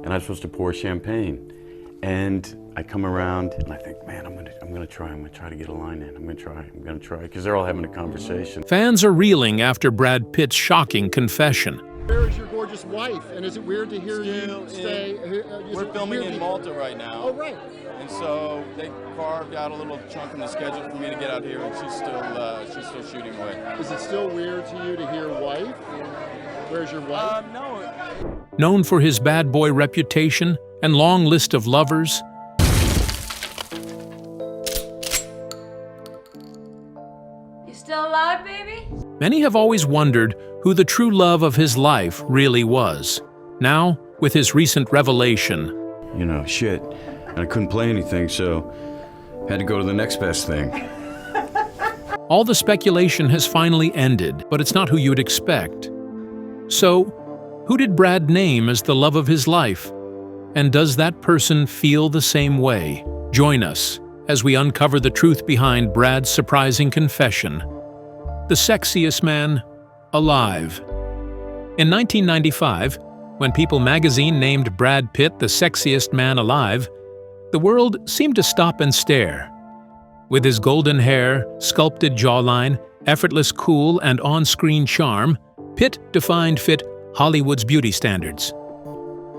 and I'm supposed to pour champagne. And I come around and I think, man, I'm gonna try to get a line in. I'm gonna try, because they're all having a conversation. Fans are reeling after Brad Pitt's shocking confession. Where is your gorgeous wife? And is it weird to hear you say... We're filming in Malta right now. Oh, right. And so they carved out a little chunk in the schedule for me to get out here, and she's still shooting away. Is it still weird to you to hear wife? Where's your wife? No. Known for his bad boy reputation and long list of lovers, You still alive, baby? many have always wondered who the true love of his life really was. Now, with his recent revelation, You know, shit. And I couldn't play anything, so had to go to the next best thing. all the speculation has finally ended, but it's not who you'd expect. So, who did Brad name as the love of his life? And does that person feel the same way? Join us as we uncover the truth behind Brad's surprising confession. The Sexiest Man Alive. In 1995, when People magazine named Brad Pitt the sexiest man alive, the world seemed to stop and stare. With his golden hair, sculpted jawline, effortless cool, and on-screen charm, Pitt defined fit Hollywood's beauty standards.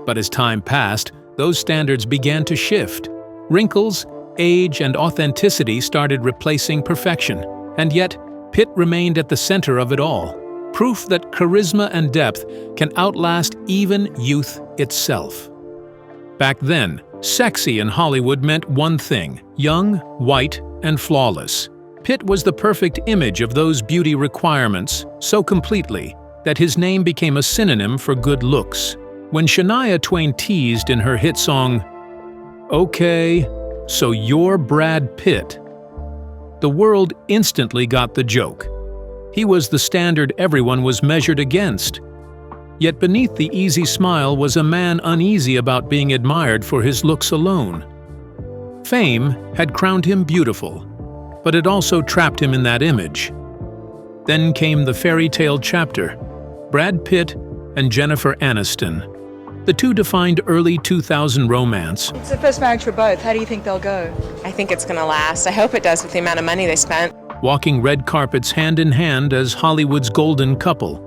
But as time passed, those standards began to shift. Wrinkles, age, and authenticity started replacing perfection, and yet Pitt remained at the center of it all. Proof that charisma and depth can outlast even youth itself. Back then, sexy in Hollywood meant one thing: young, white, and flawless. Pitt was the perfect image of those beauty requirements so completely that his name became a synonym for good looks. When Shania Twain teased in her hit song, "Okay, so you're Brad Pitt," the world instantly got the joke. He was the standard everyone was measured against. Yet beneath the easy smile was a man uneasy about being admired for his looks alone. Fame had crowned him beautiful, but it also trapped him in that image. Then came the fairy tale chapter: Brad Pitt and Jennifer Aniston. The two defined early 2000 romance. It's the first marriage for both. How do you think they'll go? I think it's gonna last. I hope it does with the amount of money they spent. Walking red carpets hand in hand as Hollywood's golden couple.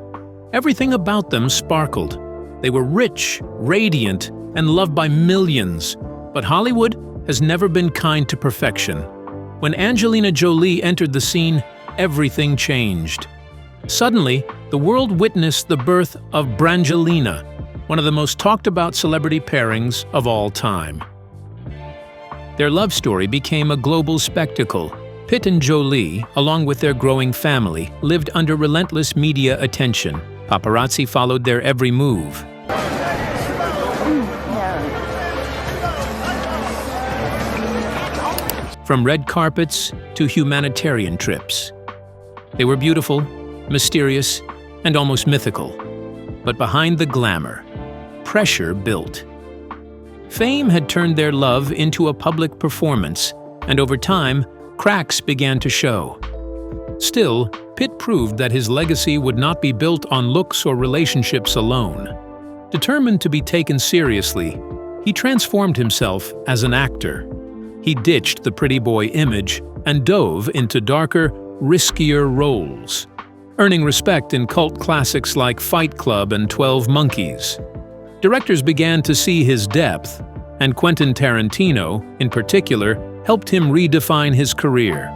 Everything about them sparkled. They were rich, radiant, and loved by millions. But Hollywood has never been kind to perfection. When Angelina Jolie entered the scene, everything changed. Suddenly, the world witnessed the birth of Brangelina, one of the most talked about celebrity pairings of all time. Their love story became a global spectacle. Pitt and Jolie, along with their growing family, lived under relentless media attention. Paparazzi followed their every move. From red carpets to humanitarian trips. They were beautiful, mysterious, and almost mythical. But behind the glamour, pressure built. Fame had turned their love into a public performance, and over time, cracks began to show. Still, Pitt proved that his legacy would not be built on looks or relationships alone. Determined to be taken seriously, he transformed himself as an actor. He ditched the pretty boy image and dove into darker, riskier roles, earning respect in cult classics like Fight Club and 12 Monkeys. Directors began to see his depth, and Quentin Tarantino, in particular, helped him redefine his career.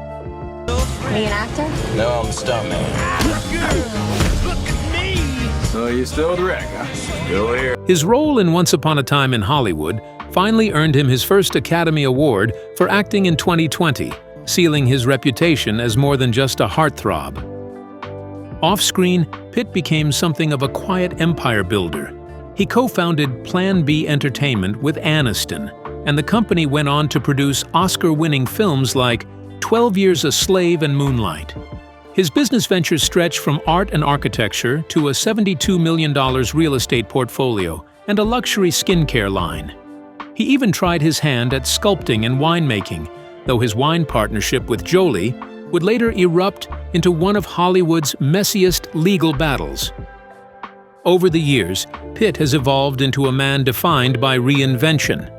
Are you an actor? No, I'm a stuntman. So you still direct, huh? Still here. His role in Once Upon a Time in Hollywood finally earned him his first Academy Award for acting in 2020, sealing his reputation as more than just a heartthrob. Off-screen, Pitt became something of a quiet empire builder. He co-founded Plan B Entertainment with Aniston, and the company went on to produce Oscar-winning films like 12 Years a Slave and Moonlight. His business ventures stretched from art and architecture to a $72 million real estate portfolio and a luxury skincare line. He even tried his hand at sculpting and winemaking, though his wine partnership with Jolie would later erupt into one of Hollywood's messiest legal battles. Over the years, Pitt has evolved into a man defined by reinvention.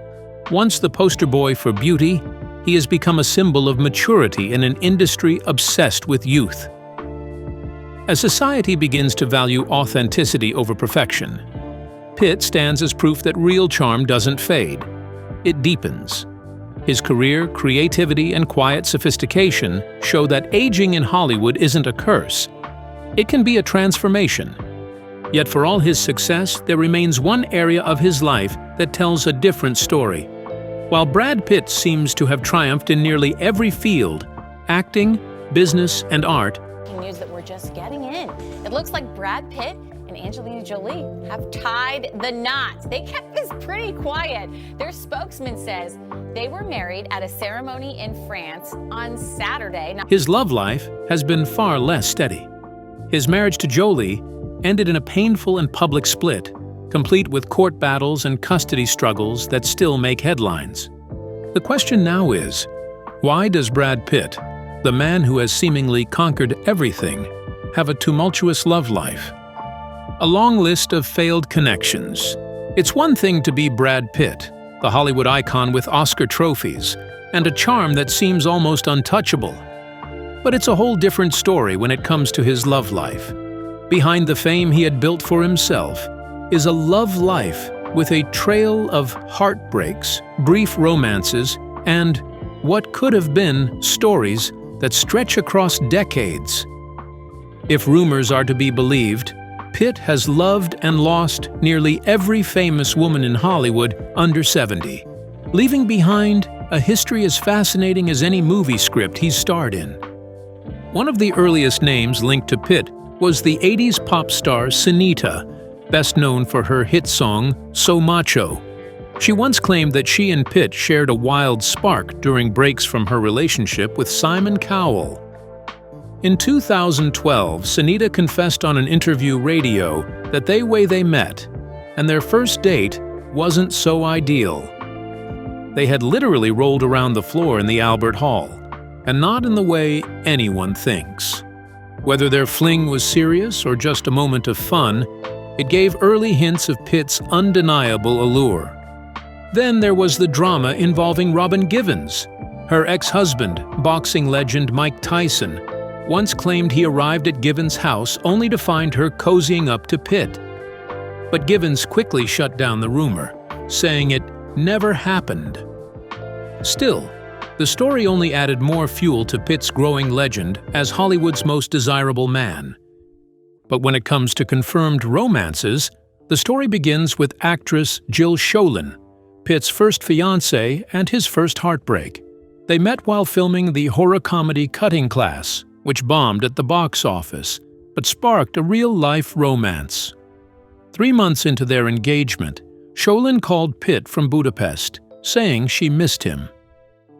Once the poster boy for beauty, he has become a symbol of maturity in an industry obsessed with youth. As society begins to value authenticity over perfection, Pitt stands as proof that real charm doesn't fade. It deepens. His career, creativity, and quiet sophistication show that aging in Hollywood isn't a curse. It can be a transformation. Yet for all his success, there remains one area of his life that tells a different story. While Brad Pitt seems to have triumphed in nearly every field, acting, business, and art, news that we're just getting in. It looks like Brad Pitt and Angelina Jolie have tied the knot. They kept this pretty quiet. Their spokesman says they were married at a ceremony in France on Saturday. His love life has been far less steady. His marriage to Jolie ended in a painful and public split, complete with court battles and custody struggles that still make headlines. The question now is, why does Brad Pitt, the man who has seemingly conquered everything, have a tumultuous love life? A long list of failed connections. It's one thing to be Brad Pitt, the Hollywood icon with Oscar trophies, and a charm that seems almost untouchable. But it's a whole different story when it comes to his love life. Behind the fame he had built for himself is a love life with a trail of heartbreaks, brief romances, and what could have been stories that stretch across decades. If rumors are to be believed, Pitt has loved and lost nearly every famous woman in Hollywood under 70, leaving behind a history as fascinating as any movie script he's starred in. One of the earliest names linked to Pitt was the 80s pop star Sunita, best known for her hit song, So Macho. She once claimed that she and Pitt shared a wild spark during breaks from her relationship with Simon Cowell. In 2012, Sunita confessed on an interview radio that the way they met, and their first date, wasn't so ideal. They had literally rolled around the floor in the Albert Hall, and not in the way anyone thinks. Whether their fling was serious or just a moment of fun, it gave early hints of Pitt's undeniable allure. Then there was the drama involving Robin Givens. Her ex-husband, boxing legend Mike Tyson, once claimed he arrived at Givens' house only to find her cozying up to Pitt. But Givens quickly shut down the rumor, saying it never happened. Still, the story only added more fuel to Pitt's growing legend as Hollywood's most desirable man. But when it comes to confirmed romances, the story begins with actress Jill Sholin, Pitt's first fiancée and his first heartbreak. They met while filming the horror comedy Cutting Class, which bombed at the box office, but sparked a real-life romance. 3 months into their engagement, Sholin called Pitt from Budapest, saying she missed him.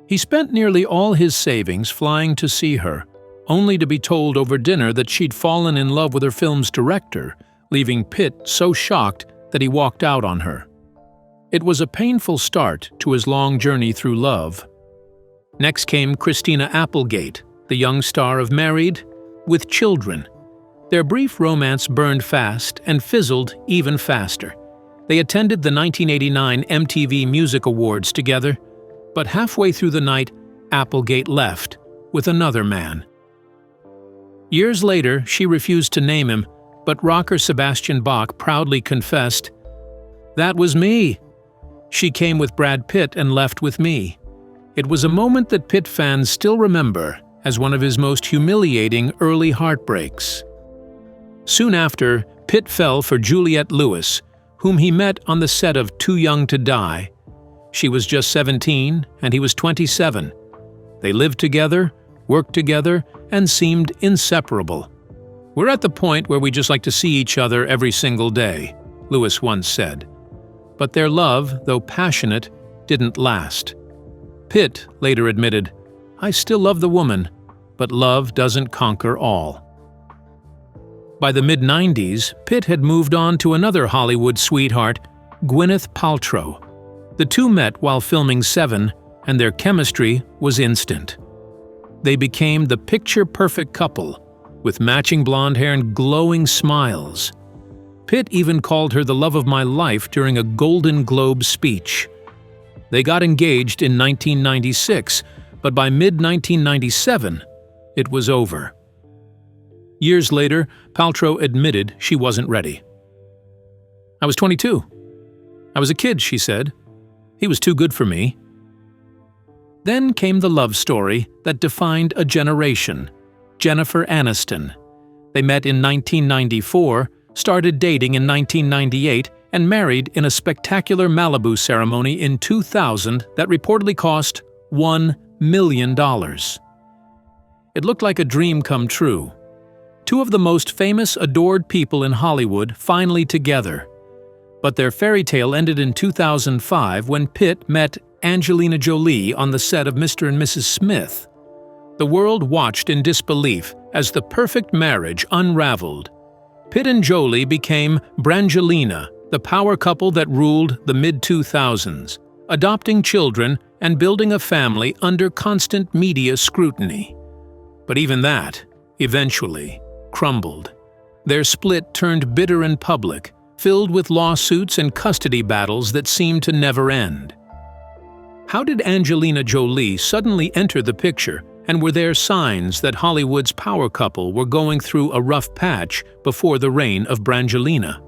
He spent nearly all his savings flying to see her, only to be told over dinner that she'd fallen in love with her film's director, leaving Pitt so shocked that he walked out on her. It was a painful start to his long journey through love. Next came Christina Applegate, the young star of Married with Children. Their brief romance burned fast and fizzled even faster. They attended the 1989 MTV Music Awards together, but halfway through the night, Applegate left with another man. Years later, she refused to name him, but rocker Sebastian Bach proudly confessed, "That was me. She came with Brad Pitt and left with me." It was a moment that Pitt fans still remember as one of his most humiliating early heartbreaks. Soon after, Pitt fell for Juliette Lewis, whom he met on the set of Too Young to Die. She was just 17 and he was 27. They lived together, worked together, and seemed inseparable. "We're at the point where we just like to see each other every single day," Lewis once said. But their love, though passionate, didn't last. Pitt later admitted, "I still love the woman, but love doesn't conquer all." By the mid-90s, Pitt had moved on to another Hollywood sweetheart, Gwyneth Paltrow. The two met while filming Seven, and their chemistry was instant. They became the picture-perfect couple, with matching blonde hair and glowing smiles. Pitt even called her the love of my life during a Golden Globe speech. They got engaged in 1996, but by mid-1997, it was over. Years later, Paltrow admitted she wasn't ready. "I was 22. I was a kid," she said. "He was too good for me." Then came the love story that defined a generation: Jennifer Aniston. They met in 1994, started dating in 1998, and married in a spectacular Malibu ceremony in 2000 that reportedly cost $1 million. It looked like a dream come true. Two of the most famous, adored people in Hollywood finally together. But their fairy tale ended in 2005 when Pitt met Angelina Jolie on the set of Mr. and Mrs. Smith. The world watched in disbelief as the perfect marriage unraveled. Pitt and Jolie became Brangelina, the power couple that ruled the mid-2000s, adopting children and building a family under constant media scrutiny. But even that, eventually, crumbled. Their split turned bitter and public, filled with lawsuits and custody battles that seemed to never end. How did Angelina Jolie suddenly enter the picture, and were there signs that Hollywood's power couple were going through a rough patch before the reign of Brangelina?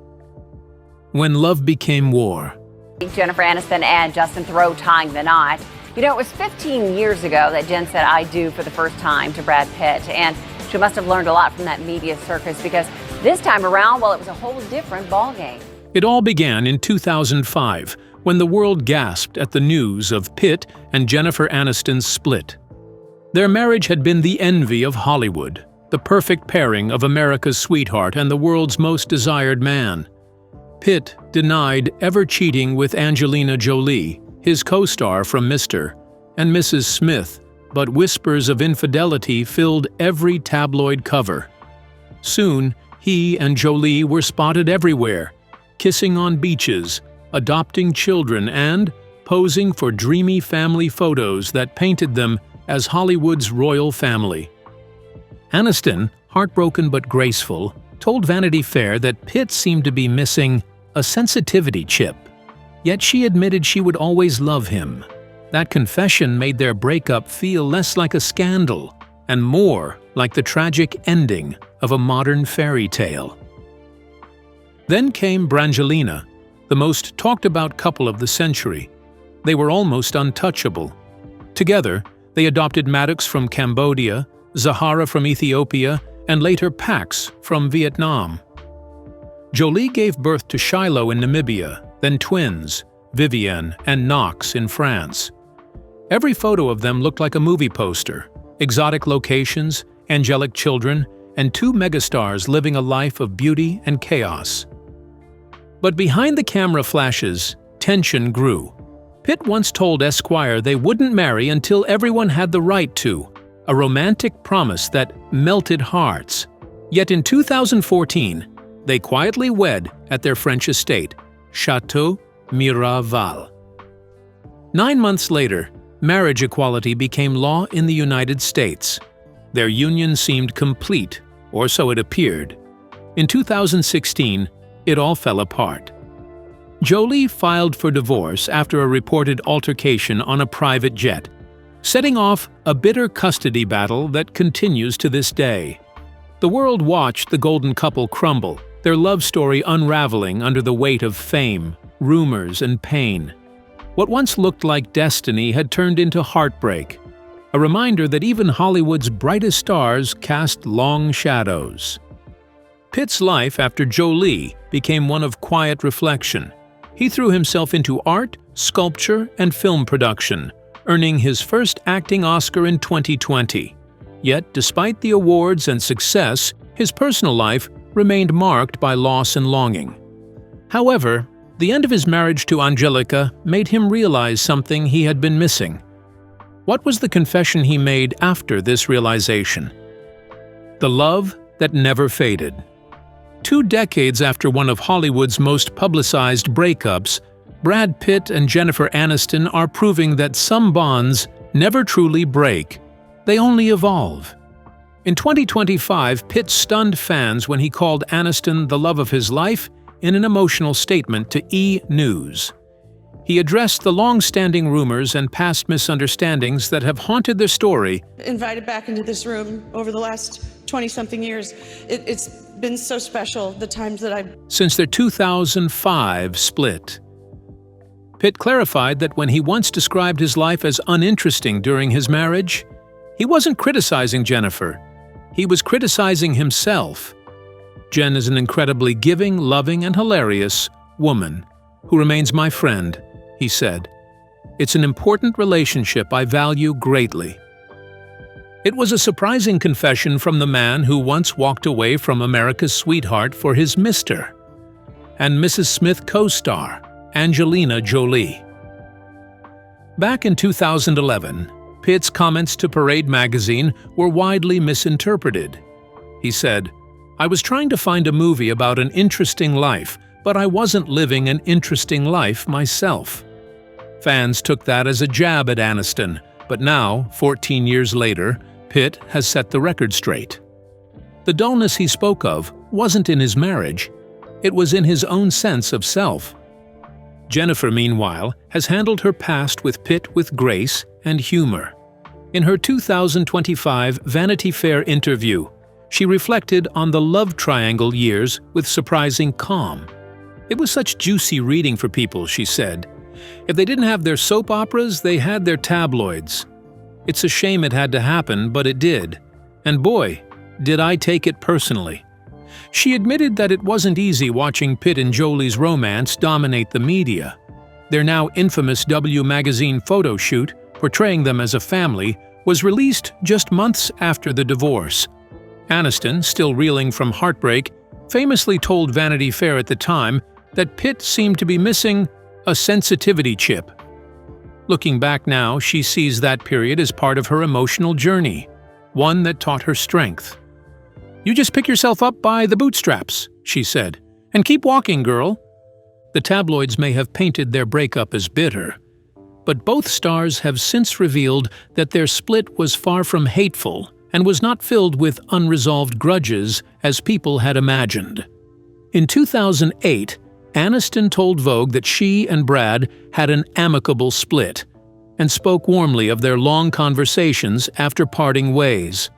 When love became war. Jennifer Aniston and Justin Theroux tying the knot. You know, it was 15 years ago that Jen said "I do" for the first time to Brad Pitt, and she must have learned a lot from that media circus, because this time around, well, it was a whole different ballgame. It all began in 2005, when the world gasped at the news of Pitt and Jennifer Aniston's split. Their marriage had been the envy of Hollywood, the perfect pairing of America's sweetheart and the world's most desired man. Pitt denied ever cheating with Angelina Jolie, his co-star from Mr. and Mrs. Smith, but whispers of infidelity filled every tabloid cover. Soon, he and Jolie were spotted everywhere, kissing on beaches, adopting children, and posing for dreamy family photos that painted them as Hollywood's royal family. Aniston, heartbroken but graceful, told Vanity Fair that Pitt seemed to be missing a sensitivity chip. Yet she admitted she would always love him. That confession made their breakup feel less like a scandal and more like the tragic ending of a modern fairy tale. Then came Brangelina, the most talked-about couple of the century. They were almost untouchable. Together, they adopted Maddox from Cambodia, Zahara from Ethiopia, and later Pax from Vietnam. Jolie gave birth to Shiloh in Namibia, then twins, Vivienne and Knox in France. Every photo of them looked like a movie poster: exotic locations, angelic children, and two megastars living a life of beauty and chaos. But behind the camera flashes, tension grew. Pitt once told Esquire they wouldn't marry until everyone had the right to, a romantic promise that melted hearts. Yet in 2014, they quietly wed at their French estate, Château Miraval. 9 months later, marriage equality became law in the United States. Their union seemed complete, or so it appeared. In 2016, it all fell apart. Jolie filed for divorce after a reported altercation on a private jet, setting off a bitter custody battle that continues to this day. The world watched the golden couple crumble, their love story unraveling under the weight of fame, rumors, and pain. What once looked like destiny had turned into heartbreak, a reminder that even Hollywood's brightest stars cast long shadows. Pitt's life after Jolie became one of quiet reflection. He threw himself into art, sculpture, and film production, earning his first acting Oscar in 2020. Yet, despite the awards and success, his personal life remained marked by loss and longing. However, the end of his marriage to Angelica made him realize something he had been missing. What was the confession he made after this realization? The love that never faded. 2 decades after one of Hollywood's most publicized breakups, Brad Pitt and Jennifer Aniston are proving that some bonds never truly break. They only evolve. In 2025, Pitt stunned fans when he called Aniston the love of his life in an emotional statement to E! News. He addressed the long-standing rumors and past misunderstandings that have haunted their story. Invited back into this room over the last 20-something years. It's been so special, the times that I've... Since their 2005 split. Pitt clarified that when he once described his life as uninteresting during his marriage, he wasn't criticizing Jennifer. He was criticizing himself. Jen is an incredibly giving, loving, and hilarious woman who remains my friend, he said. It's an important relationship I value greatly. It was a surprising confession from the man who once walked away from America's sweetheart for his Mr. and Mrs. Smith co-star, Angelina Jolie. Back in 2011, Pitt's comments to Parade magazine were widely misinterpreted. He said, "I was trying to find a movie about an interesting life, but I wasn't living an interesting life myself." Fans took that as a jab at Aniston, but now, 14 years later, Pitt has set the record straight. The dullness he spoke of wasn't in his marriage, it was in his own sense of self. Jennifer, meanwhile, has handled her past with Pitt with grace and humor. In her 2025 Vanity Fair interview, she reflected on the love triangle years with surprising calm. "It was such juicy reading for people," she said. "If they didn't have their soap operas, they had their tabloids. It's a shame it had to happen, but it did. And boy, did I take it personally." She admitted that it wasn't easy watching Pitt and Jolie's romance dominate the media. Their now infamous W magazine photo shoot, portraying them as a family, was released just months after the divorce. Aniston, still reeling from heartbreak, famously told Vanity Fair at the time that Pitt seemed to be missing a sensitivity chip. Looking back now, she sees that period as part of her emotional journey, one that taught her strength. "You just pick yourself up by the bootstraps," she said, "and keep walking, girl." The tabloids may have painted their breakup as bitter, but both stars have since revealed that their split was far from hateful and was not filled with unresolved grudges as people had imagined. In 2008, Aniston told Vogue that she and Brad had an amicable split and spoke warmly of their long conversations after parting ways.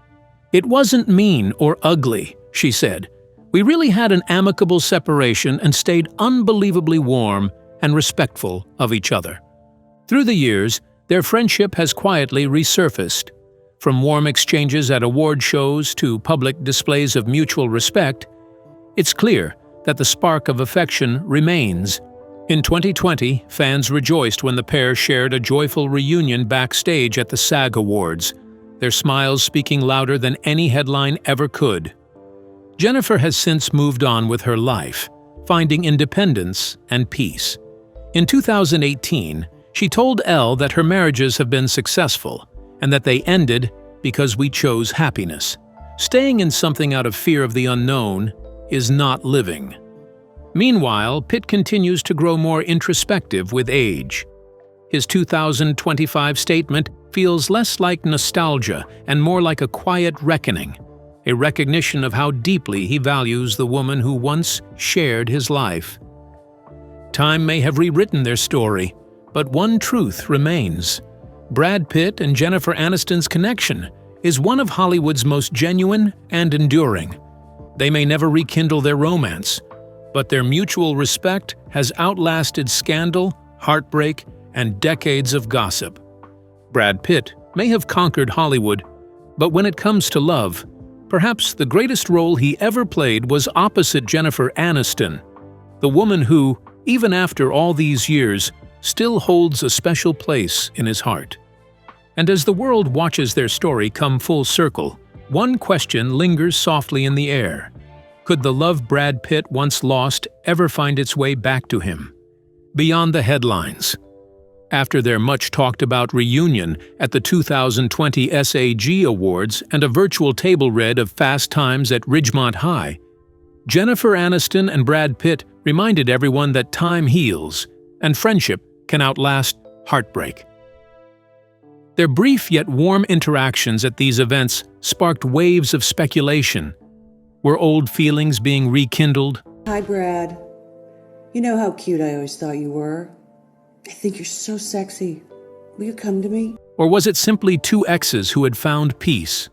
"It wasn't mean or ugly," she said. "We really had an amicable separation and stayed unbelievably warm and respectful of each other." Through the years, their friendship has quietly resurfaced. From warm exchanges at award shows to public displays of mutual respect, it's clear that the spark of affection remains. In 2020, fans rejoiced when the pair shared a joyful reunion backstage at the SAG Awards, their smiles speaking louder than any headline ever could. Jennifer has since moved on with her life, finding independence and peace. In 2018, she told Elle that her marriages have been successful and that they ended because we chose happiness. Staying in something out of fear of the unknown is not living. Meanwhile, Pitt continues to grow more introspective with age. His 2025 statement feels less like nostalgia and more like a quiet reckoning, a recognition of how deeply he values the woman who once shared his life. Time may have rewritten their story, but one truth remains. Brad Pitt and Jennifer Aniston's connection is one of Hollywood's most genuine and enduring. They may never rekindle their romance, but their mutual respect has outlasted scandal, heartbreak, and decades of gossip. Brad Pitt may have conquered Hollywood, but when it comes to love, perhaps the greatest role he ever played was opposite Jennifer Aniston, the woman who, even after all these years, still holds a special place in his heart. And as the world watches their story come full circle, one question lingers softly in the air. Could the love Brad Pitt once lost ever find its way back to him? Beyond the headlines. After their much-talked-about reunion at the 2020 SAG Awards and a virtual table read of Fast Times at Ridgemont High, Jennifer Aniston and Brad Pitt reminded everyone that time heals and friendship can outlast heartbreak. Their brief yet warm interactions at these events sparked waves of speculation. Were old feelings being rekindled? Hi, Brad. You know how cute I always thought you were? I think you're so sexy. Will you come to me? Or was it simply two exes who had found peace?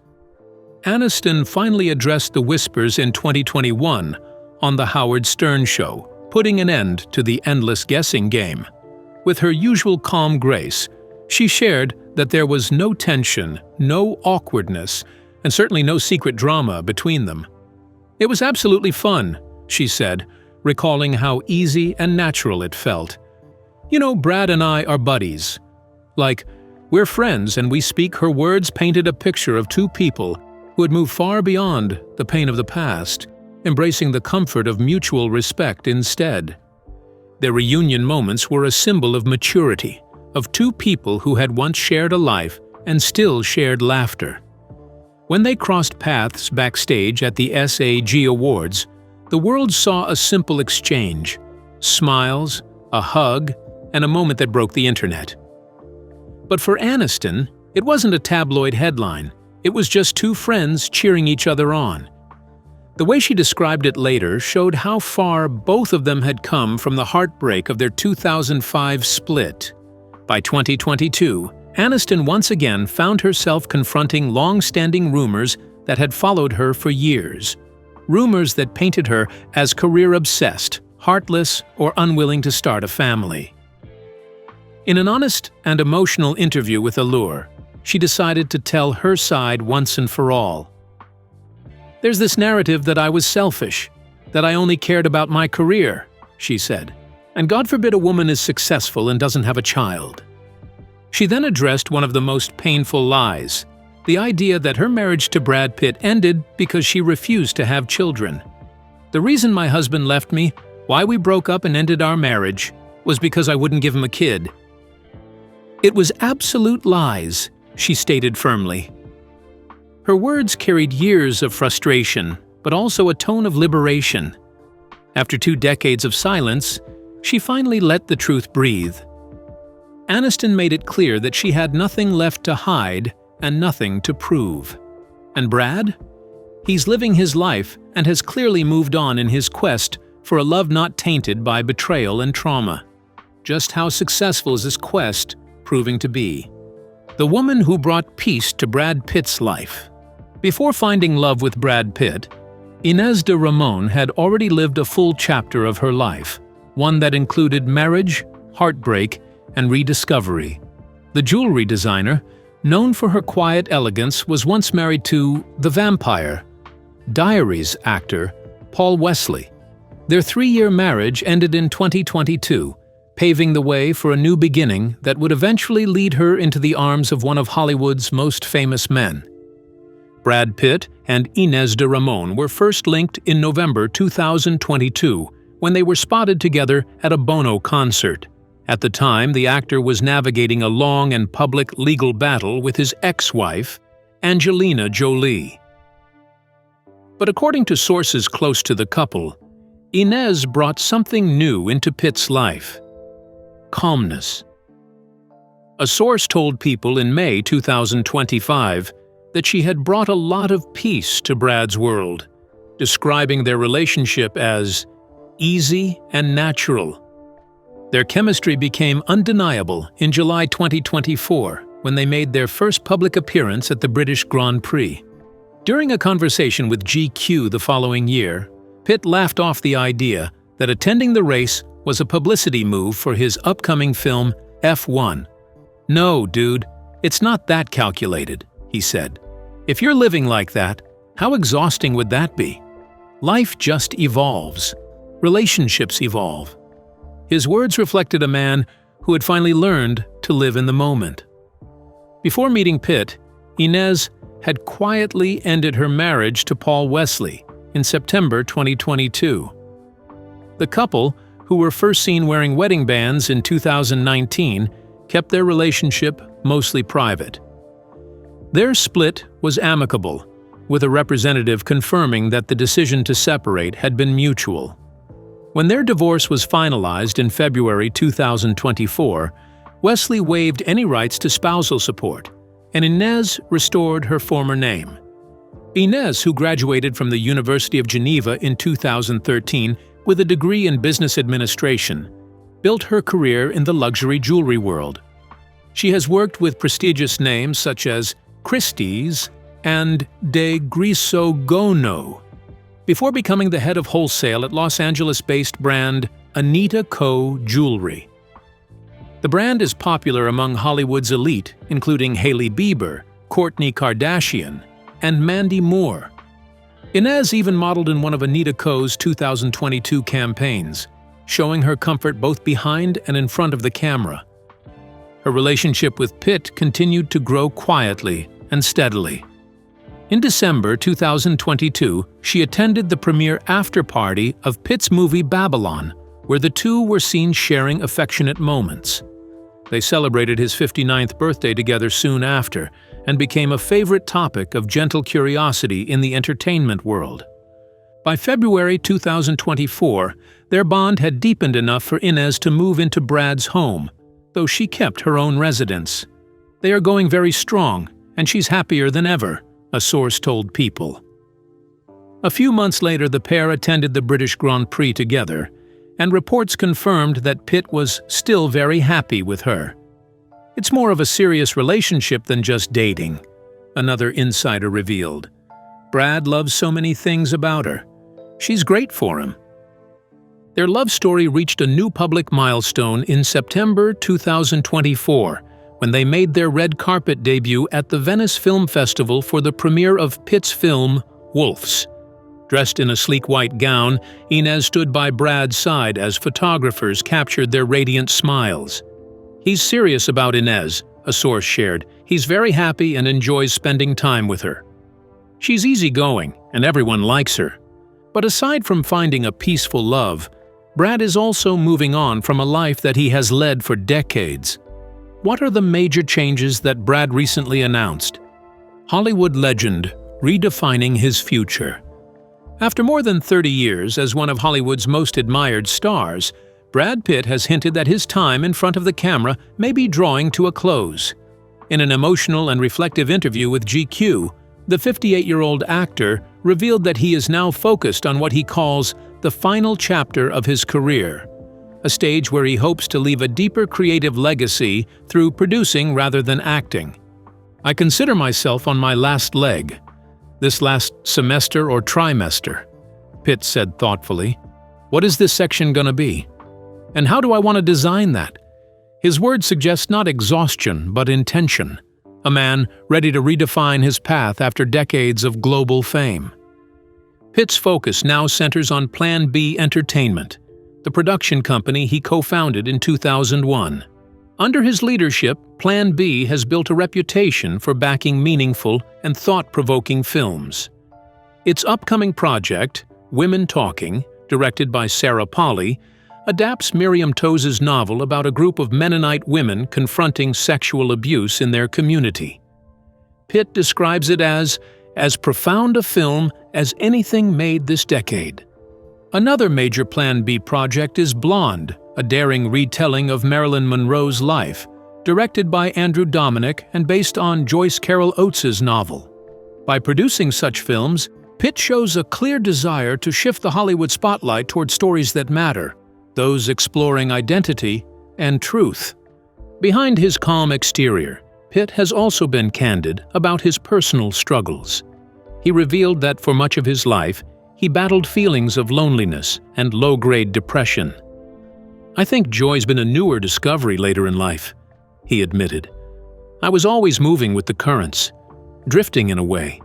Aniston finally addressed the whispers in 2021 on The Howard Stern Show, putting an end to the endless guessing game. With her usual calm grace, she shared that there was no tension, no awkwardness, and certainly no secret drama between them. "It was absolutely fun," she said, recalling how easy and natural it felt. "You know, Brad and I are buddies. Like, we're friends and we speak." Her words painted a picture of two people who had moved far beyond the pain of the past, embracing the comfort of mutual respect instead. Their reunion moments were a symbol of maturity, of two people who had once shared a life and still shared laughter. When they crossed paths backstage at the SAG Awards, the world saw a simple exchange: smiles, a hug, and a moment that broke the internet. But for Aniston, it wasn't a tabloid headline. It was just two friends cheering each other on. The way she described it later showed how far both of them had come from the heartbreak of their 2005 split. By 2022, Aniston once again found herself confronting long-standing rumors that had followed her for years. Rumors that painted her as career-obsessed, heartless, or unwilling to start a family. In an honest and emotional interview with Allure, she decided to tell her side once and for all. "There's this narrative that I was selfish, that I only cared about my career," she said. "And God forbid a woman is successful and doesn't have a child." She then addressed one of the most painful lies, the idea that her marriage to Brad Pitt ended because she refused to have children. "The reason my husband left me, why we broke up and ended our marriage, was because I wouldn't give him a kid." It was absolute lies, she stated firmly. Her words carried years of frustration, but also a tone of liberation. After 2 decades of silence, she finally let the truth breathe. Aniston made it clear that she had nothing left to hide and nothing to prove. And Brad? He's living his life and has clearly moved on in his quest for a love not tainted by betrayal and trauma. Just how successful is this quest proving to be? The woman who brought peace to Brad Pitt's life. Before finding love with Brad Pitt, Inez de Ramon had already lived a full chapter of her life, one that included marriage, heartbreak, and rediscovery. The jewelry designer, known for her quiet elegance, was once married to the vampire, Diaries actor Paul Wesley. Their 3-year marriage ended in 2022, paving the way for a new beginning that would eventually lead her into the arms of one of Hollywood's most famous men. Brad Pitt and Inez de Ramon were first linked in November 2022 when they were spotted together at a Bono concert. At the time, the actor was navigating a long and public legal battle with his ex-wife, Angelina Jolie. But according to sources close to the couple, Inez brought something new into Pitt's life: calmness. A source told People in May 2025 that she had brought a lot of peace to Brad's world, describing their relationship as easy and natural. Their chemistry became undeniable in July 2024 when they made their first public appearance at the British Grand Prix. During a conversation with GQ the following year, Pitt laughed off the idea that attending the race was a publicity move for his upcoming film F1. "No, dude, it's not that calculated," he said. "If you're living like that, how exhausting would that be? Life just evolves. Relationships evolve." His words reflected a man who had finally learned to live in the moment. Before meeting Pitt, Inez had quietly ended her marriage to Paul Wesley in September 2022. The couple, who were first seen wearing wedding bands in 2019, kept their relationship mostly private. Their split was amicable, with a representative confirming that the decision to separate had been mutual. When their divorce was finalized in February 2024, Wesley waived any rights to spousal support, and Inez restored her former name. Inez, who graduated from the University of Geneva in 2013, with a degree in business administration, built her career in the luxury jewelry world. She has worked with prestigious names such as Christie's and De Grisogono, before becoming the head of wholesale at Los Angeles-based brand Anita Co. Jewelry. The brand is popular among Hollywood's elite, including Hailey Bieber, Kourtney Kardashian, and Mandy Moore. Inez even modeled in one of Anita Co.'s 2022 campaigns, showing her comfort both behind and in front of the camera. Her relationship with Pitt continued to grow quietly and steadily. In December 2022, she attended the premiere after-party of Pitt's movie Babylon, where the two were seen sharing affectionate moments. They celebrated his 59th birthday together soon after, and became a favorite topic of gentle curiosity in the entertainment world. By February 2024, their bond had deepened enough for Inez to move into Brad's home, though she kept her own residence. They are going very strong, and she's happier than ever, a source told People. A few months later, the pair attended the British Grand Prix together, and reports confirmed that Pitt was still very happy with her. It's more of a serious relationship than just dating, another insider revealed. Brad loves so many things about her. She's great for him. Their love story reached a new public milestone in September 2024, when they made their red carpet debut at the Venice Film Festival for the premiere of Pitt's film, Wolves. Dressed in a sleek white gown, Inez stood by Brad's side as photographers captured their radiant smiles. He's serious about Inez, a source shared. He's very happy and enjoys spending time with her. She's easygoing, and everyone likes her. But aside from finding a peaceful love, Brad is also moving on from a life that he has led for decades. What are the major changes that Brad recently announced? Hollywood legend redefining his future. After more than 30 years as one of Hollywood's most admired stars, Brad Pitt has hinted that his time in front of the camera may be drawing to a close. In an emotional and reflective interview with GQ, the 58-year-old actor revealed that he is now focused on what he calls the final chapter of his career, a stage where he hopes to leave a deeper creative legacy through producing rather than acting. "I consider myself on my last leg. This last semester or trimester," Pitt said thoughtfully. "What is this section gonna be? And how do I want to design that?" His words suggest not exhaustion, but intention. A man ready to redefine his path after decades of global fame. Pitt's focus now centers on Plan B Entertainment, the production company he co-founded in 2001. Under his leadership, Plan B has built a reputation for backing meaningful and thought-provoking films. Its upcoming project, Women Talking, directed by Sarah Polley, adapts Miriam Toews' novel about a group of Mennonite women confronting sexual abuse in their community. Pitt describes it as profound a film as anything made this decade. Another major Plan B project is Blonde, a daring retelling of Marilyn Monroe's life, directed by Andrew Dominic and based on Joyce Carol Oates' novel. By producing such films, Pitt shows a clear desire to shift the Hollywood spotlight toward stories that matter, those exploring identity and truth. Behind his calm exterior, Pitt has also been candid about his personal struggles. He revealed that for much of his life, he battled feelings of loneliness and low-grade depression. "I think joy's been a newer discovery later in life," he admitted. "I was always moving with the currents, drifting in a way.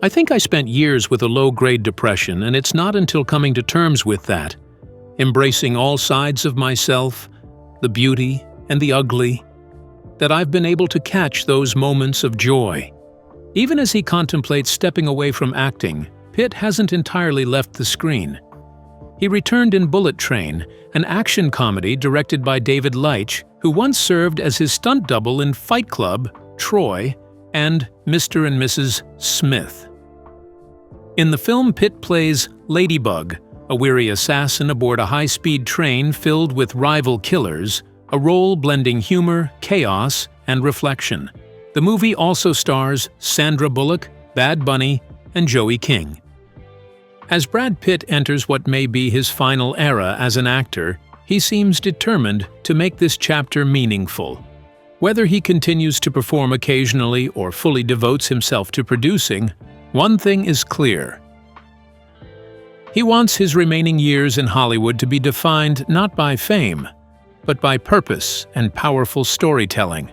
I think I spent years with a low-grade depression, and it's not until coming to terms with that, embracing all sides of myself, the beauty and the ugly, that I've been able to catch those moments of joy." Even as he contemplates stepping away from acting, Pitt hasn't entirely left the screen. He returned in Bullet Train, an action comedy directed by David Leitch, who once served as his stunt double in Fight Club, Troy, and Mr. and Mrs. Smith. In the film, Pitt plays Ladybug, a weary assassin aboard a high-speed train filled with rival killers, a role blending humor, chaos, and reflection. The movie also stars Sandra Bullock, Bad Bunny, and Joey King. As Brad Pitt enters what may be his final era as an actor, he seems determined to make this chapter meaningful. Whether he continues to perform occasionally or fully devotes himself to producing, one thing is clear. He wants his remaining years in Hollywood to be defined not by fame, but by purpose and powerful storytelling.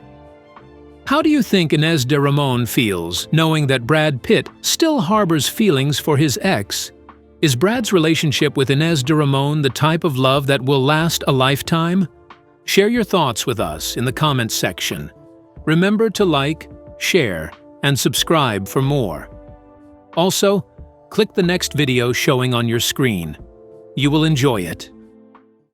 How do you think Inez de Ramon feels knowing that Brad Pitt still harbors feelings for his ex? Is Brad's relationship with Inez de Ramon the type of love that will last a lifetime? Share your thoughts with us in the comments section. Remember to like, share, and subscribe for more. Also, click the next video showing on your screen. You will enjoy it.